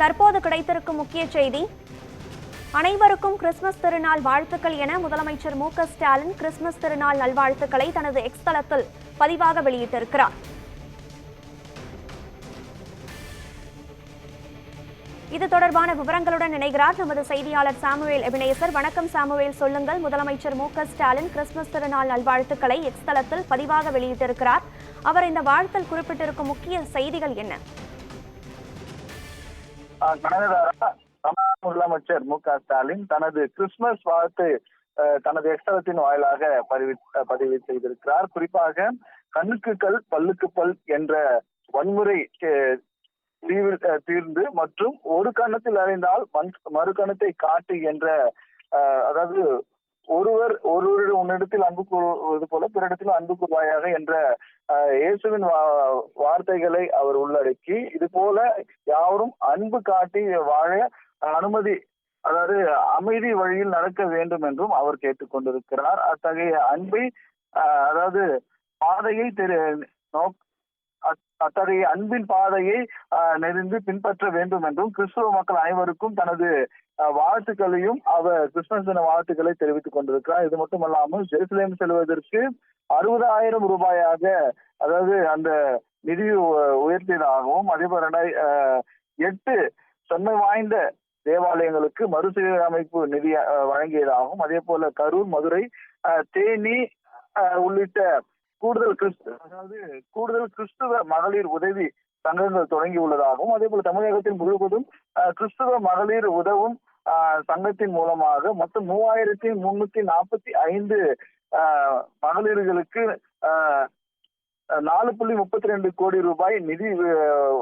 தற்போது கிடைத்திருக்கும் முக்கிய செய்தி. அனைவருக்கும் கிறிஸ்துமஸ் திருநாள் வாழ்த்துக்கள் என முதலமைச்சர் மு.க. ஸ்டாலின் கிறிஸ்துமஸ் திருநாள் நல்வாழ்த்துக்களை தனது எக்ஸ் தளத்தில் பதிவாக வெளியிட்டிருக்கிறார். இது தொடர்பான விவரங்களுடன் இணைகிறார் நமது செய்தியாளர் சாமுவேல் எபினேசர். வணக்கம் சாமுவேல், சொல்லுங்கள். முதலமைச்சர் மு.க. ஸ்டாலின் கிறிஸ்துமஸ் திருநாள் நல்வாழ்த்துக்களை எக்ஸ் தளத்தில் பதிவாக வெளியிட்டிருக்கிறார். அவர் இந்த வாழ்த்தில் குறிப்பிட்டிருக்கும் முக்கிய செய்திகள் என்ன? முதலமைச்சர் மு.க. ஸ்டாலின் தனது கிறிஸ்துமஸ் வாழ்த்து தனது எக்ஸ்தலத்தின் வாயிலாக பதிவு செய்திருக்கிறார். குறிப்பாக கண்ணுக்கு கல் பல்லுக்கு பல் என்ற வன்முறை தீர்ந்து மற்றும் ஒரு கணத்தில் அறிந்தால் மறு கணத்தை காட்டு என்ற, அதாவது ஒருவர் உன்னிடத்தில் அன்பு கூறுவது போல பிறரிடத்தில் அன்பு கூறுவாயாக என்ற இயேசுவின் வார்த்தைகளை அவர் உள்ளடக்கி இது போல யாரும் அன்பு காட்டி வாழ அனுமதி, அதாவது அமைதி வழியில் நடக்க வேண்டும் என்றும் அவர் கேட்டுக்கொண்டிருக்கிறார். அத்தகைய அன்பை, அதாவது பாதையை அத்தகைய அன்பின் பாதையை நெறிந்து பின்பற்ற வேண்டும் என்றும் கிறிஸ்துவ மக்கள் அனைவருக்கும் தனது வாழ்த்துக்களையும் அவர் கிறிஸ்துமஸ் தின வாழ்த்துக்களை தெரிவித்துக் கொண்டிருக்கிறார். இது மட்டுமல்லாமல் ஜெருசலேம் செல்வதற்கு 60,000 ரூபாயாக, அதாவது அந்த நிதி உயர்த்தியதாகவும், அதே போல 8 தொன்மை வாய்ந்த தேவாலயங்களுக்கு மறுசீரமைப்பு நிதி வழங்கியதாகவும், அதே போல கரூர், மதுரை, தேனி உள்ளிட்ட கூடுதல் கிறிஸ்துவ மகளிர் உதவி சங்கங்கள் தொடங்கி உள்ளதாகவும், அதே போல தமிழகத்தின் முழுவதும் கிறிஸ்துவ மகளிர் உதவும் சங்கத்தின் மூலமாக மொத்தம் 3,345 மகளிர்களுக்கு 4.32 கோடி ரூபாய் நிதி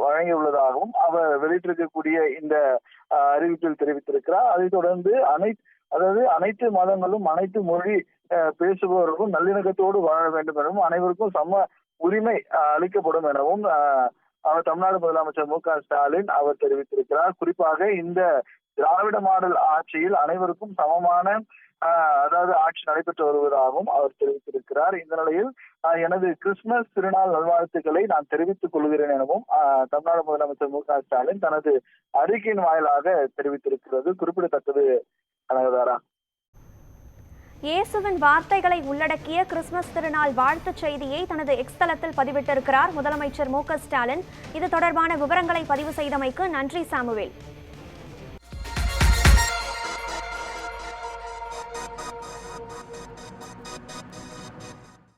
வழங்கியுள்ளதாகவும் அவர் வெளியிட்டிருக்கக்கூடிய இந்த அறிவிப்பில் தெரிவித்திருக்கிறார். அதைத் தொடர்ந்து அனைத்து மதங்களும் அனைத்து மொழி பேசுபவர்களும் நல்லிணக்கத்தோடு வாழ வேண்டும் எனவும் அனைவருக்கும் சம உரிமை அளிக்கப்படும் எனவும் அவர் தமிழ்நாடு முதலமைச்சர் மு.க. ஸ்டாலின் அவர் தெரிவித்திருக்கிறார். குறிப்பாக இந்த திராவிட மாடல் ஆட்சியில் அனைவருக்கும் சமமான, அதாவது ஆட்சி நடைபெற்று வருவதாகவும் அவர் தெரிவித்திருக்கிறார். இந்த நிலையில் எனது கிறிஸ்துமஸ் திருநாள் நல்வாழ்த்துக்களை நான் தெரிவித்துக் கொள்கிறேன் எனவும் தமிழ்நாடு முதலமைச்சர் மு.க. ஸ்டாலின் தனது அறிக்கையின் வாயிலாக தெரிவித்திருக்கிறது குறிப்பிடத்தக்கது. கனகதாரா, இயேசுவின் வார்த்தைகளை உள்ளடக்கிய கிறிஸ்துமஸ் திருநாள் வாழ்த்துச் செய்தியை தனது எக்ஸ் தளத்தில் பதிவிட்டிருக்கிறார் முதலமைச்சர் மு.க. ஸ்டாலின். இது தொடர்பான விவரங்களை பதிவு செய்தமைக்கு நன்றி சாமுவேல்.